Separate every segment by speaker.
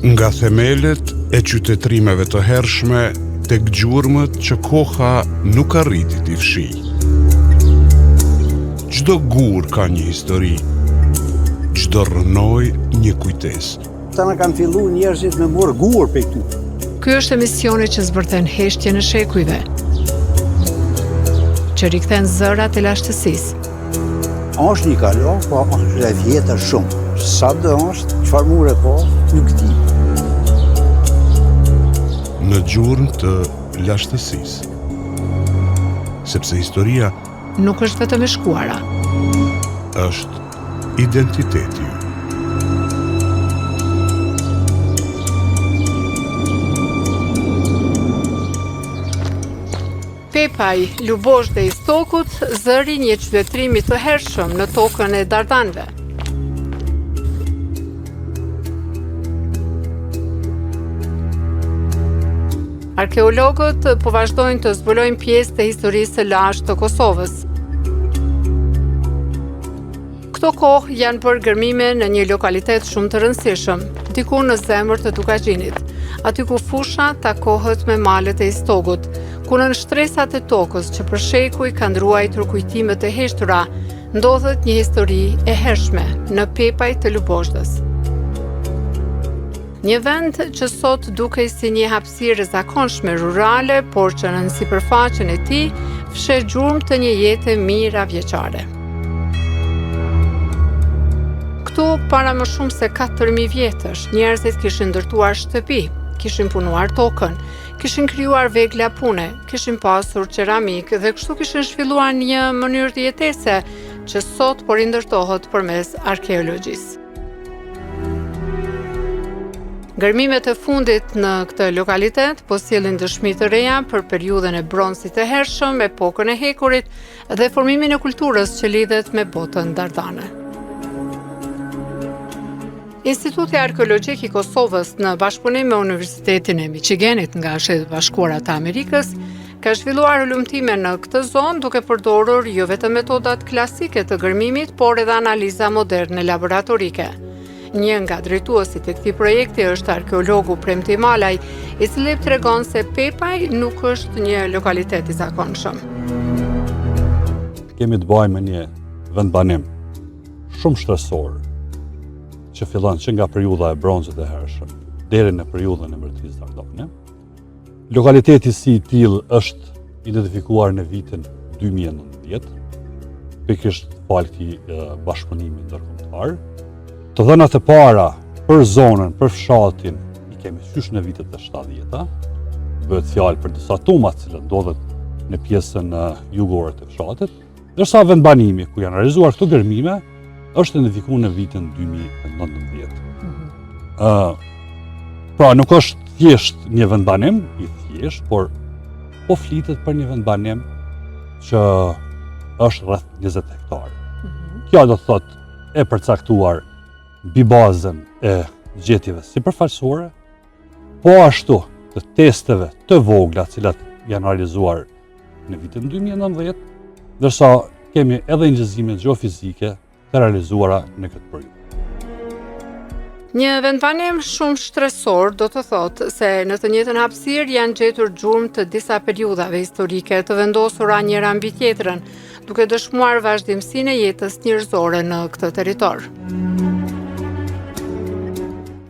Speaker 1: Nga themelet e qytetrimeve të hershme tek gjurmët që koha nuk arriti t'i fshijë. Çdo gur ka një histori, çdo rrënoj një kujtesë.
Speaker 2: Ta na kanë filluar njerëzit me morë gur pe këtu.
Speaker 3: Ky është emisioni që zbërthen heshtje në shekujve, që rikthen zërat e lashtësisë.
Speaker 2: Është një kalo, po është e vjetër shumë. Sa do është, çfarë mure po, nuk di.
Speaker 1: Në gjurmë të lashtësisë. Sepse historia
Speaker 3: Nuk është vetëm e shkuara.
Speaker 1: është identiteti ynë.
Speaker 3: Pepaj, Lubozhde i Stokut, zëri një qytetrimi të hershëm në tokën e Dardanëve. Arkeologët po vazhdojnë të zbulojnë pjesë të historisë së lashtë të Kosovës. Këto kohë janë për gërmime në një lokalitet shumë të rëndësishëm, diku në zemër të Tukagjinit, aty ku fusha takohet me malet e Istogut, ku në shtresat e tokës që për shekuj kanë ruajtur kujtimet e heshtura, ndodhet një histori e hershme në Pepaj të Lubozhdës. Një vend që sot dukej si një hapësirë e zakonshme rurale, por që në sipërfaqen e tij fshe gjurmë të një jete mijëra vjeçare. Këtu, para më shumë se 4000 vjetësh, njerëzit kishin ndërtuar shtëpi, kishin punuar tokën, kishin krijuar vegla pune, kishin pasur keramik dhe kështu kishin zhvilluar një mënyrë jetese që sot po rindërtohet përmes arkeologjisë. Gërmimet e fundit në këtë lokalitet po sjellin dëshmi të reja për periudhën e bronzit të hershëm, epokën e hekurit dhe formimin e kulturës që lidhet me botën dardane. Instituti Arkeologjik i Kosovës në bashkëpunim me Universitetin e Michiganit nga Shtetet Bashkuara të Amerikës ka zhvilluar ulëmtime në këtë zonë duke përdorur jo vetëm metodat klasike të gërmimit, por edhe analiza moderne laboratorike. Një nga drejtuesit e këtij projekti është arkeologu Premti Malaj, i cili tregon se Pepaj nuk është një lokalitet i zakonshëm.
Speaker 4: Kemi të bëjmë me një vendbanim shumë shtresor, që fillon që nga periudha e bronzit e hershëm deri në periudhën e Mbretërisë Dardane. Lokaliteti si i tillë është identifikuar në vitin 2019, pikërisht falë këtij bashkëpunimi ndërkombëtar. Të dhënat e para për zonën, për fshatin, i kemi qysh në vitet e 70-ta. Bëhet fjalë për disa tuma të cilat ndodhet në pjesën jugore të fshatit, ndërsa vendbanimi ku janë realizuar këto gërmime është identifikuar në vitin 2019. Pra nuk është thjesht një vendbanim i thjesht, por po flitet për një vendbanim që është rreth 20 hektar. Kjo do të thotë e përcaktuar mbi bazën e gjetjeve sipërfaqësore, po ashtu të testeve të vogla të cilat janë realizuar në vitin 2019, ndërsa kemi edhe ngjëzime gjeofizike të realizuara në këtë periudhë.
Speaker 3: Një vendbanim shumë shtresor do të thotë se në të njëjtën hapësirë janë gjetur gjurmë të disa periudhave historike të vendosura njëra mbi tjetrën, duke dëshmuar vazhdimsinë e jetës njerëzore në këtë territor.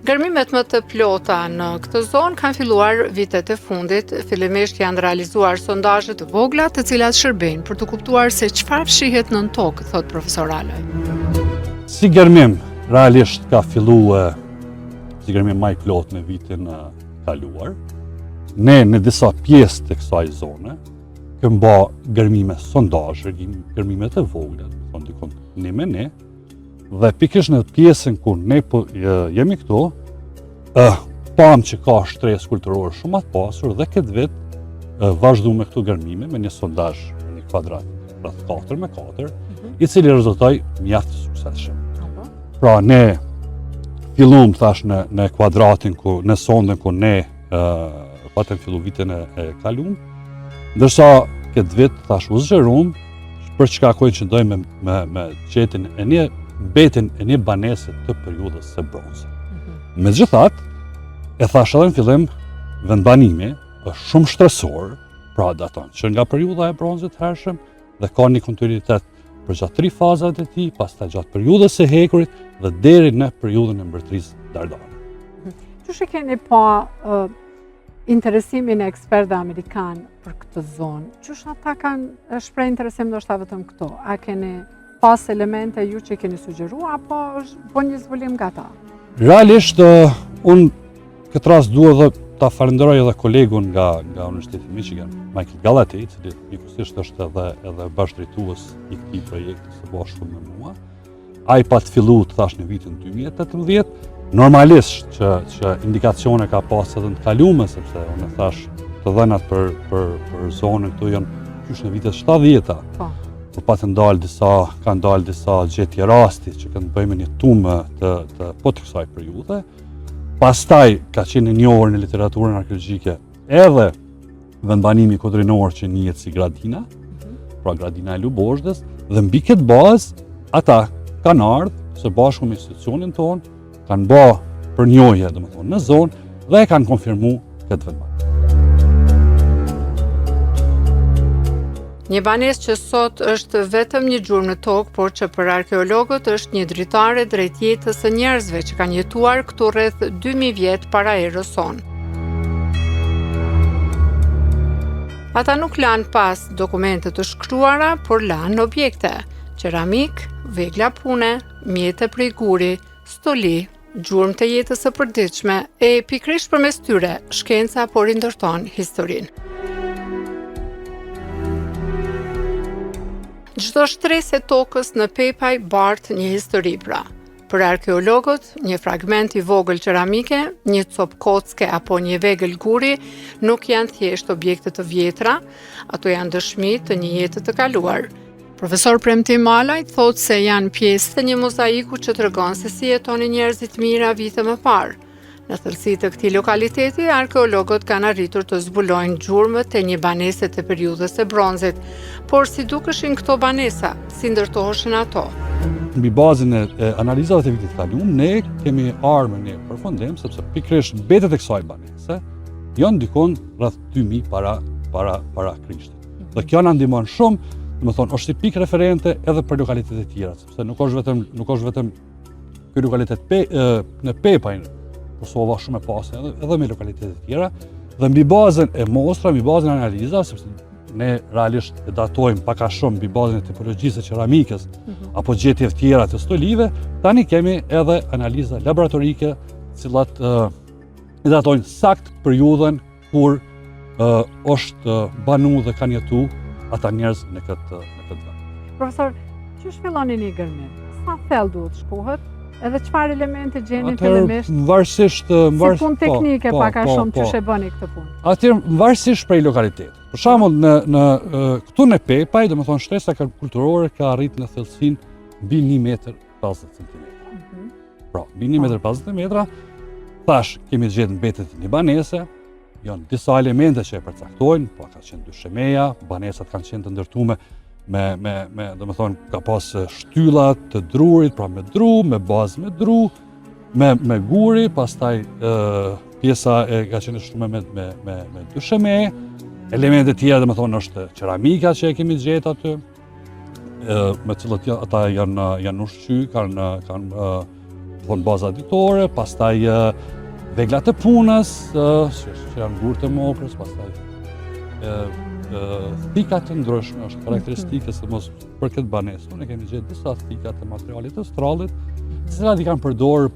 Speaker 3: Gërmimet më të plota në këtë zonë kanë filluar vitet e fundit, fillimisht janë realizuar sondazhe të vogla të cilat shërbejnë për të kuptuar se çfarë fshihet nën tokë, thot profesor Alaj.
Speaker 4: Si gërmim, realisht ka filluar si gërmim më i plot në vitin kaluar. Ne në disa pjesë të kësaj zone kemi bë gërmime sondazhe, gërmime të vogla, thonë dikon ne me ne. Dhe pikërisht në pjesën ku ne po jemi këtu, pam që ka shtresë kulturore shumë të pasur dhe këtë vit vazhdu me këto gërmime me një sondazh në një kvadrat rreth 4x4, i cili rezultoi mjaft suksesshëm. Pra ne fillum thash në kvadratin në sondën ku ne patëm fillu vitin e kaluar, ndërsa këtë vit thash u zgjerum për çka që dojmë me gjetjen e një mbetjen e një banese të periudhës së bronzit. Megjithatë, E thash edhe në fillim, vendbanimi është shumë shtresor, pra daton që nga periudha e bronzit hershëm dhe ka një kontinuitet për gjatë 3 fazat e tij, pastaj gjatë periudhës së hekurit dhe deri në periudhën e mbretërisë Dardane.
Speaker 3: Qysh e keni pa interesimin e ekspertëve amerikan për këtë zonë? Qysh ata kanë shpreh interesim ndoshta vetëm këto? A keni pas elemente ju që keni sugjeruar apo është bën një zbulim nga ta?
Speaker 4: Realisht, unë këtë rast dua dhe ta falenderoj edhe kolegun nga Universiteti Michigan, Michael Gallaty, i cili njëkohësisht është edhe bashkëdrejtues i këtij projekti së bashku me mua. Ai pa të filluar të thash në vitin 2018, normalisht që indikacione ka pas edhe në të kaluame, sepse unë thash të dhënat për zonën këtu janë qysh në vitet 70-ta. Por kanë dalë disa gjetje rasti që kanë bëjmë një tumë të po të kësaj periudhe. Pastaj ka qenë një njohur në literaturën arkeologjike edhe vendbanimi kodrinor që njihet si Gradina, pra Gradina e Lubozhdës, dhe mbi këtë bazë ata kanë ardhur së bashku me institucionin tonë, kanë bë përnjohje domethënë në zonë dhe e kanë konfirmuar këtë vendbanim.
Speaker 3: Një banesë që sot është vetëm një gjurmë në tokë, por që për arkeologët është një dritare drejt jetës së njerëzve që kanë jetuar këtu rreth 2000 vjet para erës sonë. Ata nuk lanë pas dokumente të shkruara, por lanë objekte, qeramik, vegla pune, mjete prej guri, stoli, gjurmë të jetës së përditshme e pikërisht përmes tyre shkenca po rindërton historinë. Çdo shtresë e tokës në Pepaj bart një histori pra. Për arkeologët, një fragment i vogël qeramike, një copë kocke apo një vegël guri nuk janë thjesht objekte të vjetra, ato janë dëshmi të një jete të kaluar. Profesor Premtim Malaj thotë se janë pjesë të një mozaiku që tregon se si jetonin njerëzit mira vite më parë. Në thellësi të këtij lokaliteti, arkeologët kanë arritur të zbulojnë gjurmët e një banese të periudhës së bronzit, por si dukeshin këto banesa, si ndërtoheshin ato.
Speaker 4: Mbi bazën e analizave të vitit kaluar, ne kemi ardhur në përfundim sepse pikërisht mbetet e kësaj banese janë ndikon rreth 2000 para Krishtit. Dhe kjo na ndihmon shumë, domethënë është si pikë referente edhe për lokalitetet e tjera, sepse nuk është vetëm ky lokalitet në Pepaj, Kosova shumë e pasur edhe me lokalitete të tjera, dhe mbi bazën e mostra, mbi bazën e analizave, sepse ne realisht e datojmë pak a shumë mbi bazën e tipologjisë së qeramikës apo gjetjeve të tjera të stolive, tani kemi edhe analiza laboratorike, të cilat e datojnë sakt periudhën kur është banu dhe kanë jetu ata njerëz në këtë vend.
Speaker 3: Profesor, çu filloni një gërmim? Sa thellë duhet shkohet? Edhe çfarë elemente gjeni fillimisht?
Speaker 4: Varësisht
Speaker 3: si punë teknike pak a shumë çu e bëni këtë punë.
Speaker 4: Atëherë varësisht prej lokalitetit. Për shembull në këtu në Pepaj, domethënë shtresa kulturore ka arrit në thellësinë mbi 1,50 cm. Pra, mbi 1,50 cm, thash kemi gjetur mbetet një banese, janë disa elemente që e përcaktojnë, po ka qenë dyshemeja, banesat kanë qenë të ndërtuara me domethënë ka pas shtyllat të drurit, pra me dru, me bazë me dru, me guri, pastaj pjesa e ka qenë shtuar me dysheme. Elemente të tjera domethënë është qeramika që e kemi gjetur aty, me cilët ata janë ushqy, kanë baza ditore, pastaj veglat e punës, që janë gurë të mokrës, pastaj thikat të ndryshme, është karakteristike se mos për këtë banesë. Ne kemi gjetur disa thikat të materialit të strallit, të cilat i kanë përdorur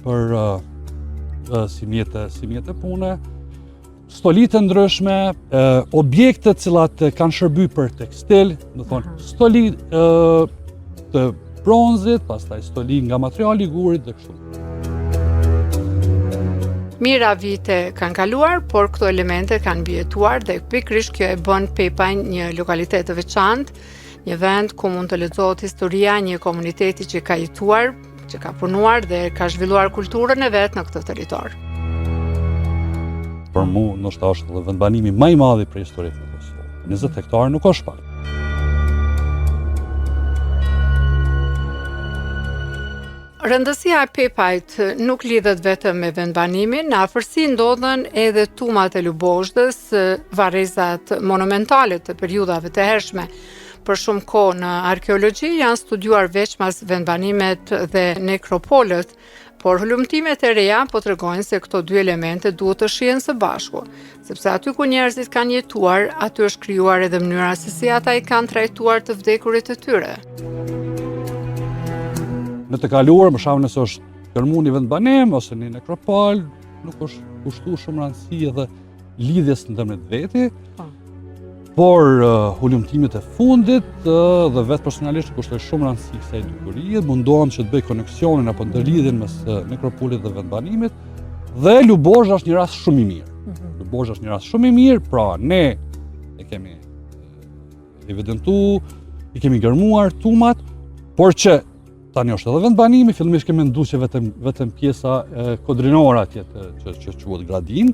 Speaker 4: për si mjete pune, stoli të ndryshme, objekte të cilat kanë shërbyer për tekstil, do thonë stoli të bronzit, pastaj stoli nga materiali i gurit dhe kështu.
Speaker 3: Mira vite kanë kaluar, por këto elemente kanë mbijetuar dhe pikërisht kjo e bën Pepajn një lokalitet të veçantë, një vend ku mund të lexohet historia një komuniteti që ka jetuar, që ka punuar dhe ka zhvilluar kulturën e vet në këtë territor.
Speaker 4: Për mua ndoshta është edhe vendbanimi më i madh i prehistorisë në Kosovë. 20 hektarë nuk është pak.
Speaker 3: Rëndësia e Pepajt nuk lidhet vetëm me vendbanimin, në afërsi ndodhen edhe tumat e Lubozhdës, varrezat monumentale të periudhave të hershme. Për shumë kohë në arkeologji janë studiuar veçmas vendbanimet dhe nekropolët, por hulumtimet e reja po tregojnë se këto dy elemente duhet të shihen së bashku, sepse aty ku njerëzit kanë jetuar, aty është krijuar edhe mënyra se si ata i kanë trajtuar të vdekurit e tyre.
Speaker 4: Në të kaluar, për shembull, nëse është kërmu një vendbanim ose një nekropol, nuk është kushtuar shumë rëndësi edhe lidhjes ndërmjet veti, por hulumtimet e fundit dhe vetë personalisht kushtoj shumë rëndësi kësaj dukurie, mundohem që të bëj koneksionin apo ndërlidhjen mes nekropolit dhe vendbanimit, dhe Lubozhda është një rast shumë i mirë. Lubozhda është një rast shumë i mirë, pra ne e kemi evidentu, i kemi gërmuar tumat, por që tani është edhe vendbanimi, fillimisht kemi menduar që vetëm pjesa kodrinore atje që quhet Gradin,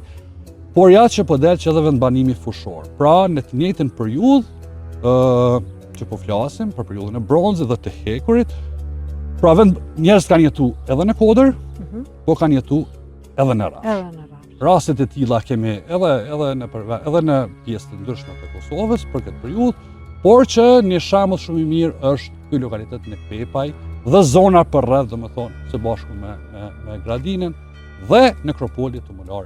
Speaker 4: por ja që po del që edhe vendbanimi fushor. Pra në të njëjtën periudhë që po flasim për periudhën e bronzit dhe të hekurit, pra njerëz kanë jetu edhe në Kodër, po kanë jetu edhe në Rafsh. Rastet e tilla kemi edhe në pjesë të ndryshme të Kosovës për këtë periudhë, por që një shembull shumë i mirë është ky lokalitet në Pepaj dhe zona përreth, domethënë së bashku me Gradinën dhe nekropoli tumullar.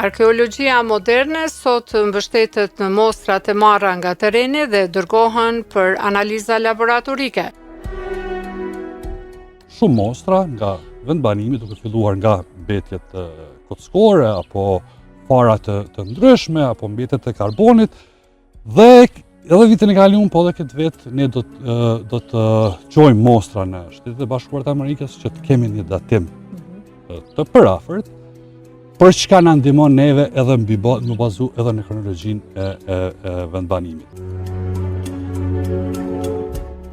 Speaker 3: Arkeologjia moderne sot mbështetet në mostrat e marra nga terreni dhe dërgohen për analiza laboratorike.
Speaker 4: Shumë mostra nga vendbanimi, duke filluar nga mbetjet kockore apo fara të ndryshme apo mbetjet e karbonit, dhe edhe vitin e kaluar, po edhe këtë vit ne do të çojmë mostra në Shtetet e Bashkuara të Amerikës që të kemi një datim të përafërt, për çka na ndihmon neve edhe në bazu edhe në kronologjinë e vendbanimit.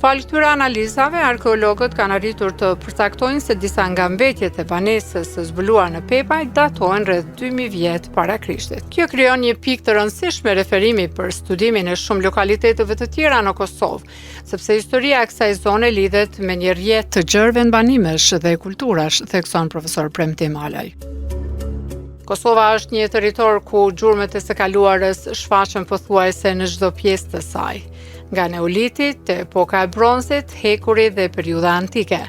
Speaker 3: Falë këtyre analizave, arkeologët kanë arritur të përcaktojnë se disa nga mbetjet e banesës së zbuluar në Pepaj datohen rreth 2000 vjet para Krishtit. Kjo krijon një pikë të rëndësishme referimi për studimin e shumë lokaliteteve të tjera në Kosovë, sepse historia e kësaj zone lidhet me një rrjet të gjerë vendbanimesh dhe kulturash, thekson profesor Premtim Alaj. Kosova është një territor ku gjurmët e së kaluarës shfaqen pothuajse në çdo pjesë të saj, nga Neolitit, te epoka e bronzit, hekuri dhe periudha antike.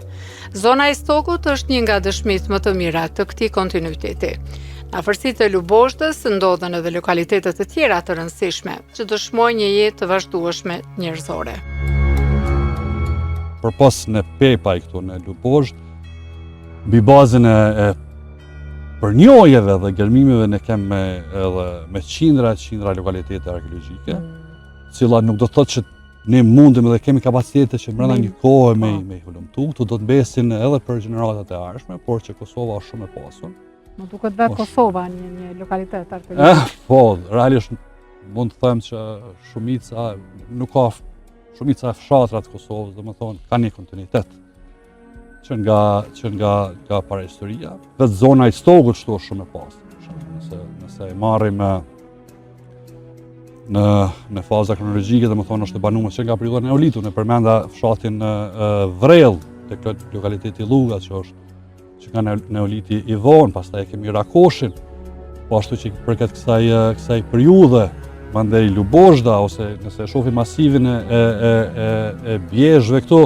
Speaker 3: Zona e Stokut është një nga dëshmitë më të mira të këtij kontinuiteti. Në afërsitë e Lubozhdës ndodhen edhe lokalitetet të tjera të rëndësishme, që dëshmojnë një jetë të vazhdueshme njerëzore.
Speaker 4: Përpas në Pepaj këtu në Lubozhdë, mbi bazën e përnjohjeve dhe gërmimeve ne kemë edhe me qindra lokalitete arkeologjike, cila nuk do të thotë që ne mundem dhe kemi kapacitete që brenda një kohe me i hulumtu, këtu do të mbesin edhe për gjeneratat e ardhshme, por që Kosova është shumë e pasur.
Speaker 3: Më duket vetë Kosova një lokalitet arkeologjik.
Speaker 4: Po, realisht mund të them që shumica e fshatrat të Kosovës, domethënë, kanë një kontinuitet që nga parahistoria. Vetë zona e Stokut është shumë e pasur. Nëse e marrim në faza kronologjike, domethënë është e banuar që nga periudha Neolitit, ne përmenda fshatin Vrell, tek lokaliteti Lluga që nga Neoliti i vonë, pastaj kemi Rakoshin, po ashtu që përket kësaj periudhe, mandej Lubozhda, ose nëse shohim masivin e Bjezhve këtu,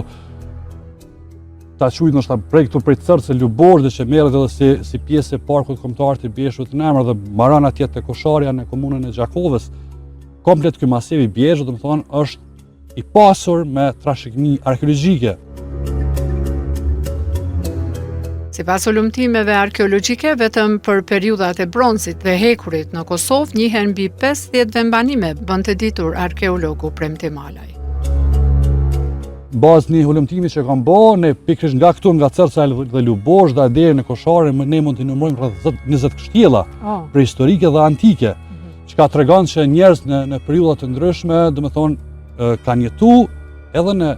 Speaker 4: ta quajmë ndoshta prej këtu prej Cërcë Lubozhdë që merret edhe si pjesë e parkut kombëtar të Bjezhut në emër dhe mbaron atje te Kosharja në komunën e Gjakovës. Komplet ky masiv i Bjezhut, domethënë, është i pasur me trashëgimi arkeologjike.
Speaker 3: Sipas hulumtimeve arkeologjike, vetëm për periudhat e bronzit dhe hekurit në Kosovë njihen mbi 50 vendbanime, bën të ditur arkeologu Premtim Alaj.
Speaker 4: Bazë një hulumtimi që kam bërë, ne pikërisht nga këtu, nga Cërca dhe Lubozhda deri në Kosharë, ne mund të numërojmë rreth 20 kështjella prehistorike dhe antike, çka tregon që njerëz në periudha të ndryshme, domethënë, kanë jetu edhe në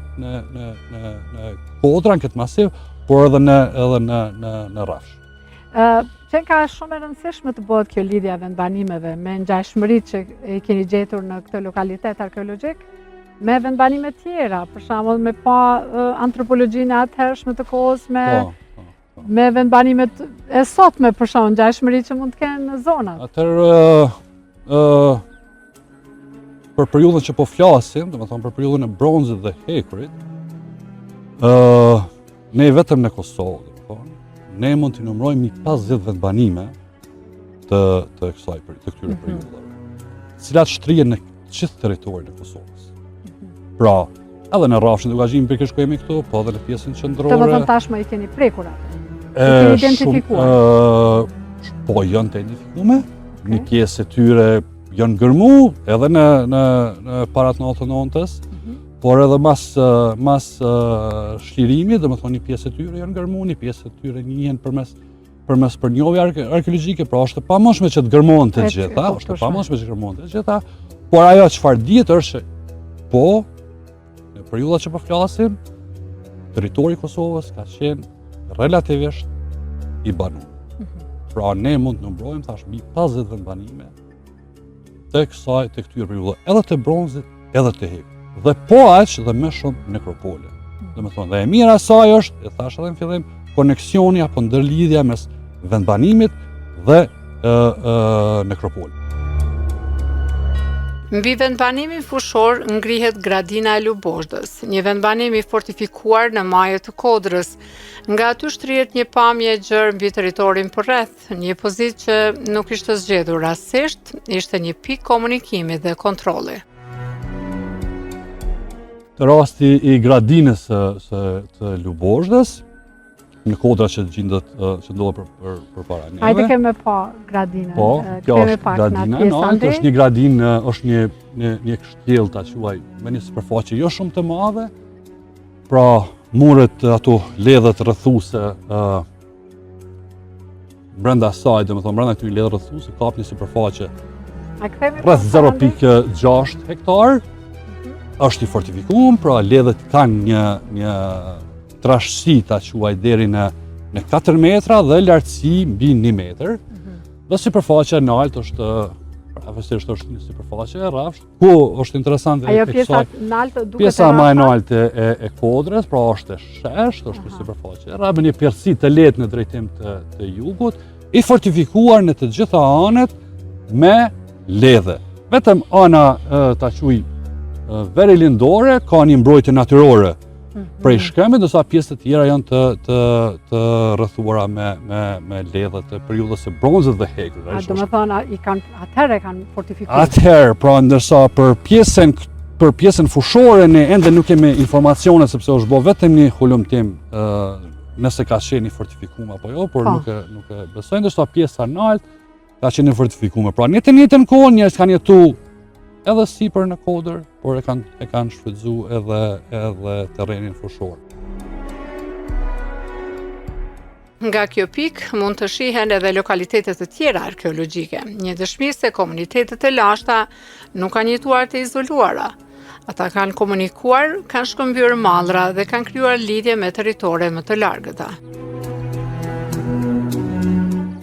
Speaker 4: Kodra, në këtë masiv, por edhe në Rafsh.
Speaker 3: Që ka shumë e rëndësishme të bëhet kjo lidhja vendbanimeve me ngjashmëritë që e keni gjetur në këtë lokalitet arkeologjik? me vendbanime tjera, për shembull me pa antropologjinë e atëhershme të kohës me vendbanimet e sotme, për shembull ngjashmëri që mund të kenë në zonat.
Speaker 4: Atëherë për periudhën që po flasim, domethënë për periudhën e bronzit dhe hekurit, ne vetëm në Kosovë, ne mund të numërojmë 50 vendbanime të këtyre periudhave, cilat shtrihen në gjithë territorin e Kosovës. Pra, edhe në rrafshin e Llugazhimit për kemi këtu, po edhe në pjesën qendrore.
Speaker 3: Domethënë tashmë i keni prekur atë. I keni identifikuar.
Speaker 4: Po janë të identifikuar. Një pjesë e tyre janë gërmu edhe në parat 99-s, por edhe mas shlirimit, domethënë një pjesë e tyre janë gërmu, një pjesë e tyre njihen përmes përnjohje arkeologjike, pra është e pamundur që të gërmohen të gjitha, është e pamundur që të gërmohen të gjitha, por ajo çfarë dihet është po në periudha që po flasim, territori i Kosovës ka qenë relativisht i banuar. Pra ne mund të numërojmë thash mbi 50 vendbanime të këtyre periudhave, edhe të bronzit, edhe të hekurit. Dhe po aq dhe më shumë nekropole. Domethënë, dhe e mira e saj është, e thash edhe në fillim, koneksioni apo ndërlidhja mes vendbanimit dhe nekropolit.
Speaker 3: Mbi vendbanimin fushor ngrihet Gradina e Lubozhdës, një vendbanim i fortifikuar në majët të Kodrës. Nga aty shtrihet një pamje e gjerë mbi territorin përreth, një pozitë që nuk ishte zgjedhur rastësisht, ishte një pikë komunikimi dhe kontrolli.
Speaker 4: Rasti i Gradinës të Lubozhdës, në Kodra që ndodhet përpara neve.
Speaker 3: Hajde kemi pa Gradinën.
Speaker 4: Po, kjo është Gradina e naltë, është një gradinë, është një kështjellë ta quaj, me një sipërfaqe jo shumë të madhe. Pra, muret ato ledhet rrethuese brenda saj, domethënë brenda këtyre ledhë rrethuese ka një sipërfaqe rreth 0.6 hektar. Është i fortifikuar, pra ledhet kanë një trashësi ta quaj deri në 4 metra dhe lartësi mbi 1 metër. Dhe sipërfaqja e lartë është rrafësisht është një sipërfaqe e rrafsh. Ku është interesante
Speaker 3: ajo pjesa e lartë duket
Speaker 4: pjesa më e lartë e Kodrës, pra është e shesht, është një sipërfaqe e rrafsh me një përsi të lehtë në drejtim të jugut, i fortifikuar në të gjitha anët me ledhe. Vetëm ana ta quaj veri lindore ka një mbrojtje natyrore prej shkëmbit, ndërsa pjesët e tjera janë të rrethuara me ledhe të periudhës së bronzit dhe hekurit.
Speaker 3: Domethënë atëherë kanë fortifikuar.
Speaker 4: Atëherë, pra ndërsa për pjesën fushore ne ende nuk kemi informacione sepse është bërë vetëm një hulumtim nëse ka qenë i fortifikuar apo jo, por nuk e besoj, ndërsa pjesa lart ka qenë i fortifikuar. Pra në të njëjtën kohë njerëz kanë jetuar edhe sipër në Kodër, por e kanë shfrytzuar edhe terrenin fushor.
Speaker 3: Nga kjo pikë mund të shihen edhe lokalitetet të tjera arkeologjike, një dëshmi se komunitetet e lashta nuk kanë jetuar të izoluara. Ata kanë komunikuar, kanë shkëmbyer mallra dhe kanë krijuar lidhje me territore më të largëta.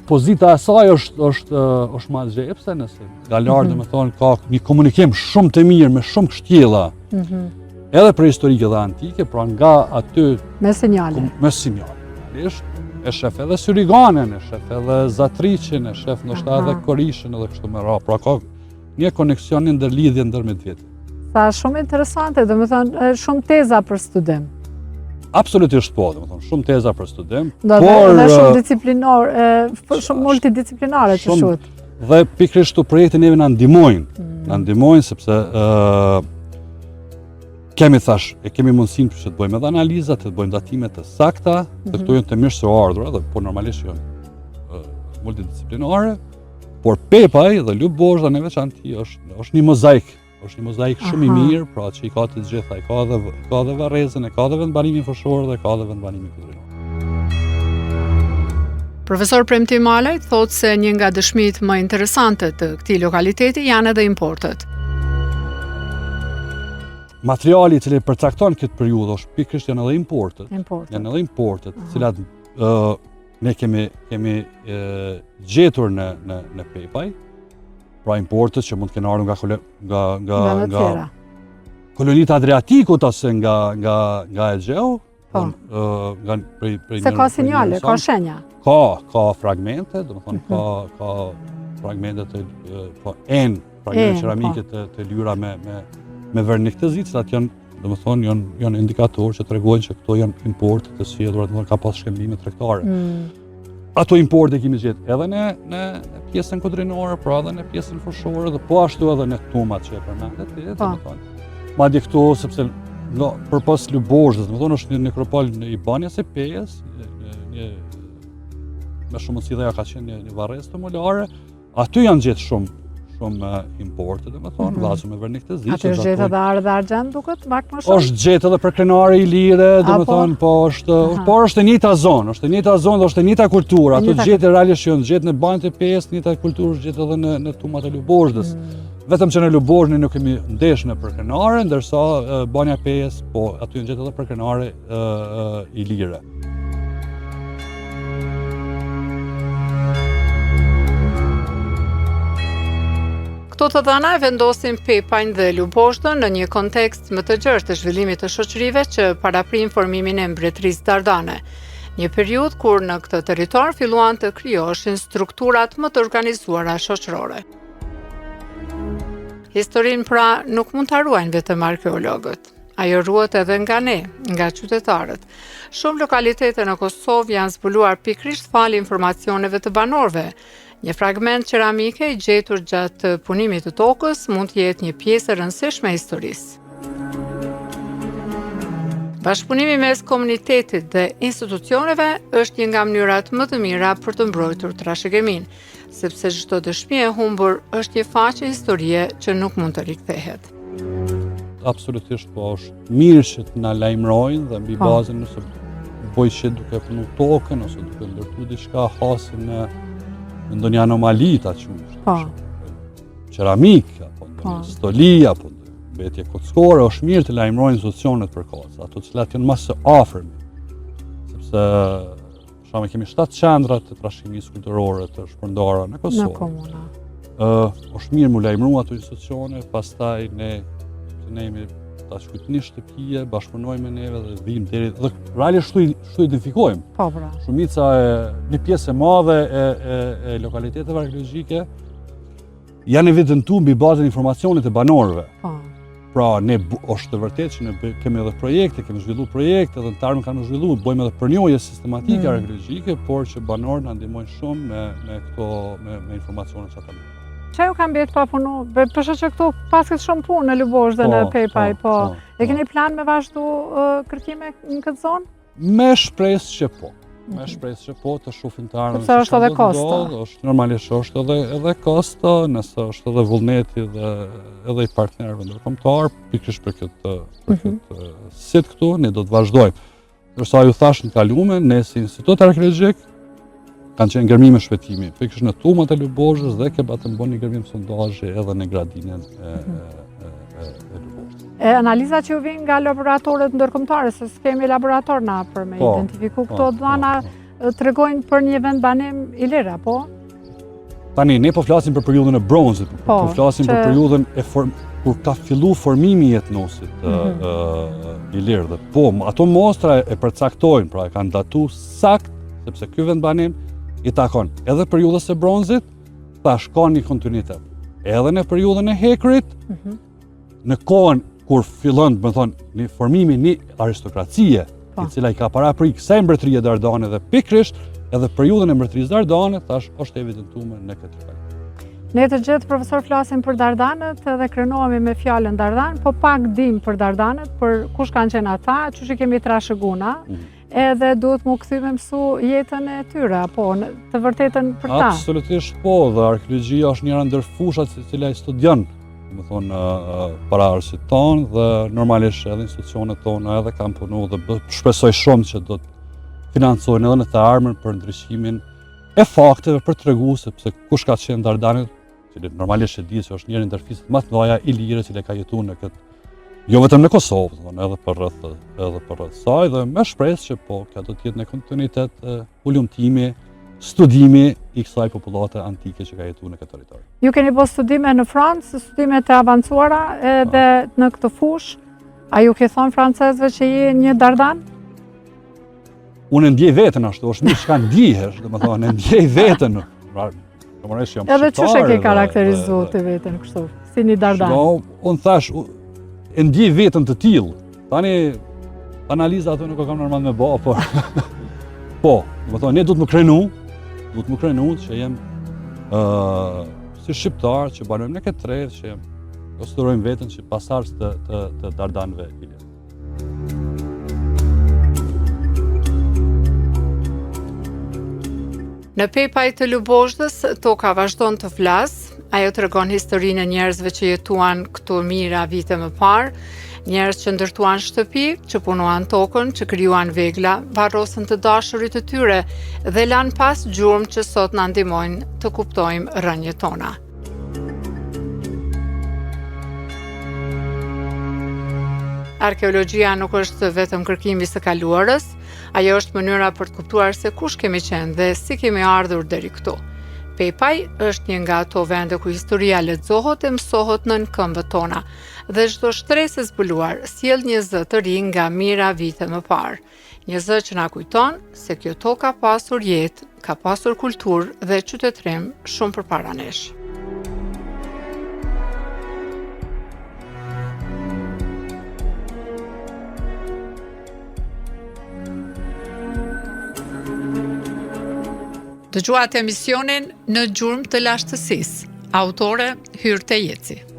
Speaker 4: Pozita e saj është më e gjepse, nëse nga lart domethënë ka një komunikim shumë të mirë me shumë kështjella. Edhe prehistorike dhe antike, pra nga aty
Speaker 3: me sinjale.
Speaker 4: Me sinjale. E shef edhe Syriganën, e shef edhe Zatriqin, e shef ndoshta edhe Korishën edhe kështu me radhë. Pra ka një koneksion, një ndërlidhje ndërmjet vetë.
Speaker 3: Sa shumë interesante, domethënë shumë teza për studim.
Speaker 4: Absolutisht po, domethënë shumë teza për studim,
Speaker 3: por edhe shumë disciplinar, shumë multidisciplinare që shohet.
Speaker 4: Dhe pikërisht këto projekte neve na ndihmojnë sepse kemi mundësinë që të bëjmë edhe analiza, të bëjmë datime të sakta, dhe këto janë të mirë së ardhura, dhe po normalisht janë multidisciplinare, por Pepaj dhe Lubozhda në veçantë është një mozaik. Është një mozaik shumë i mirë, pra që i ka të gjitha, ka edhe varrezën, ka edhe vendbanimin fushor dhe ka edhe vendbanimin kulturor.
Speaker 3: Profesor Premtim Malaj thotë se një nga dëshmitë më interesante të këtij lokaliteti janë edhe importet.
Speaker 4: Materiali i cili përcakton këtë periudhë është pikërisht janë edhe importet. Janë edhe importet, të cilat ne kemi gjetur në Pepaj. Pra importet që mund të kenë ardhur nga kolonitë Adriatikut ose nga Egeu,
Speaker 3: Se ka sinjale, ka shenja.
Speaker 4: Ka fragmente, do të thonë ka fragmente fragmente ceramike të lyra me vernik të zi, cilat janë, do të thonë, janë indikator që tregojnë që këto janë importe të sjellura, do të thonë ka pas shkëmbime tregtare. Ato importe kemi gjetë edhe në pjesën kodrinore, pra edhe në pjesën fushore dhe po ashtu edhe në tumat që e përmendet, do të thonë. Madje këto sepse përpas Lubozhës, do të thonë është një nekropol i Banjas së Pejës, me shumë mundësi dhe ja ka qenë një varrezë tumulare, aty janë gjetë shumë importe, do të thonë, vllazë me vernik të zi.
Speaker 3: Aty është gjetë edhe arë dhe argjend duket pak më shumë?
Speaker 4: Është gjetë edhe për krenari i lire, do të thonë, por është e njëjta zonë, dhe është e njëjta kulturë. Ato gjetë realisht janë gjetë në Banjën e Pejës, njëjta kulturë është gjetë edhe në tumat e Lubozhdës. Vetëm që në Lubozhë nuk kemi ndeshë për krenare, ndërsa Banja e Pejës, po aty janë gjetë edhe për krenare i lire.
Speaker 3: Këto të dhëna e vendosin Pepajn dhe Lubozhdën në një kontekst më të gjerë të zhvillimit të shoqërive që paraprin formimin e mbretërisë Dardane. Një periudhë kur në këtë territor filluan të krijoheshin strukturat më të organizuara shoqërore. Historinë pra nuk mund ta ruajnë vetëm arkeologët. Ajo ruhet edhe nga ne, nga qytetarët. Shumë lokalitete në Kosovë janë zbuluar pikërisht fal informacioneve të banorëve. Një fragment ceramike i gjetur gjatë punimit të tokës mund të jetë një pjesë e rëndësishme e historisë. Bashkëpunimi mes komunitetit dhe institucioneve është një nga mënyrat më të mira për të mbrojtur trashëgiminë, sepse çdo dëshmi e humbur është një faqe historie që nuk mund të rikthehet.
Speaker 4: Absolutisht po, është mirë që të na lajmërojnë dhe mbi bazën nëse bëj që duke punu tokën ose duke ndërtu diçka hasi në ndonjë anomali ta quajmë. Ceramik apo ndonjë stoli apo mbetje kockore, është mirë të lajmërojnë institucionet përkohës, ato të cilat janë më së afërmi. Sepse shame kemi 7 qendra të trashëgimisë kulturore të shpërndara në Kosovë.
Speaker 3: Në komuna.
Speaker 4: Është mirë mu lajmëru ato institucione, pastaj ne jemi ta shkujt një shtëpie, bashkëpunojmë me neve dhe vim deri dhe realisht shtu identifikojmë.
Speaker 3: Po, pra.
Speaker 4: Shumica një pjesë e madhe e lokaliteteve arkeologjike janë evidentuar mbi bazën e informacionit të banorëve.
Speaker 3: Po.
Speaker 4: Pra, ne është të vërtetë që ne kemi edhe projekte, kemi zhvilluar projekte dhe në të ardhmen kanë zhvilluar, bëjmë edhe përnjohje sistematike arkeologjike, por që banorët na ndihmojnë shumë me informacionet që ata kanë.
Speaker 3: Që ju kam bjetë pa punu, përshë që këtu paskët shumë punë në Lubozhë dhe në Pepaj, po. E keni plan me vazhdu kërkime në këtë zonë?
Speaker 4: Me shpresë që po. Me shpresë që po të shufin të arën.
Speaker 3: Sepse është edhe kosta.
Speaker 4: Normalisht është edhe kosta, nëse është edhe vullneti dhe edhe i partnerëve ndërkombëtar, pikërisht për këtë sit këtu, ne do të vazhdojmë. Ndërsa ju thash në kalume, ne si Institut Arkeologjik kanë qenë ngërmime shpëtimi, pikërisht në tumat e Lubozhës dhe keba të mbon një ngërmim sondazhi edhe në gradinën e Lubozhës.
Speaker 3: Analiza që ju vinë nga laboratorët ndërkombëtare, se s'kemi laborator na për me identifiku këto dhëna, tregojnë për një vend banim i lirë, apo?
Speaker 4: Tani, ne po flasim për periudhën e bronzit, po flasim për periudhën kur ka fillu formimi i etnosit i lirë dhe po, ato mostra e përcaktojnë, pra e kanë datu sakt, sepse ky vend banim i takon edhe periudhës së bronzit, tash ka një kontinuitet. Edhe në periudhën e hekrit, në kohën kur fillon, do të thonë, në formimin një aristokracie, e cila i ka paraprit kësaj mbretërie Dardane dhe pikërisht edhe periudhën e mbretërisë Dardane, tash është evidentuar në këtë fakt.
Speaker 3: Ne të gjithë profesor flasim për Dardanët dhe krenohemi me fjalën Dardan, po pak dim për Dardanët, për kush kanë qenë ata, çuçi kemi trashëguna. Edhe duhet mu këthy me mësu jetën e tyre, po, të vërtetën për ta.
Speaker 4: Absolutisht po, dhe arkeologjia është njëra ndër fushat e cila i studion, më thonë, para arsit tonë dhe normalisht edhe institucionet tonë edhe kanë punu dhe shpresoj shumë që do të financojnë edhe në të ardhmen për ndryshimin e fakteve për të tregu sepse kush ka qenë Dardanët, që normalisht e di që është njëri ndër fiset më të mëdha i lirë që ka jetuar në këtë. Jo vetëm në Kosovë, edhe për rreth saj dhe me shpresë që po, kjo do të jetë në kontinuitet ulëmtimi, studimi i kësaj popullate antike që ka jetuar në këtë territor.
Speaker 3: Ju keni bërë studime në Francë, studime të avancuara edhe në këtë fushë, A ju ke thonë francezëve që je një Dardan?
Speaker 4: Unë ndjej veten ashtu, është një çka ndihesh, domethënë ndjej veten. Normalisht jam
Speaker 3: Edhe
Speaker 4: shqiptar.
Speaker 3: çush e ke karakterizuar ti veten kështu, si një Dardan?
Speaker 4: Unë thash, e ndjej veten të tillë. Tani analiza ato nuk e kam normal me bë, por po, domethënë ne duhet më krenu që jem si shqiptar që banojmë në këtë tredh, që konsiderojmë veten që pasardhës të Dardanëve Ilias.
Speaker 3: Në Pepaj të Lubozhdës, toka vazhdon të flasë, ajo tregon historinë e njerëzve që jetuan këtu mira vite më parë, njerëz që ndërtuan shtëpi, që punuan tokën, që krijuan vegla, varrosën të dashurit të tyre dhe lanë pas gjurmë që sot na ndihmojnë të kuptojmë rënjet tona. Arkeologjia nuk është vetëm kërkimi së kaluarës, ajo është mënyra për të kuptuar se kush kemi qenë dhe si kemi ardhur deri këtu. Pepaj është një nga ato vende ku historia lexohet e mësohet nën këmbët tona, dhe çdo shtresë e zbuluar sjell një zë të ri nga mira vite më parë. Një zë që na kujton se kjo tokë ka pasur jetë, ka pasur kulturë dhe qytetërim shumë përpara nesh. Dëgjuat emisionin Në gjurmë të lashtësisë, autore Hyrte Jeci.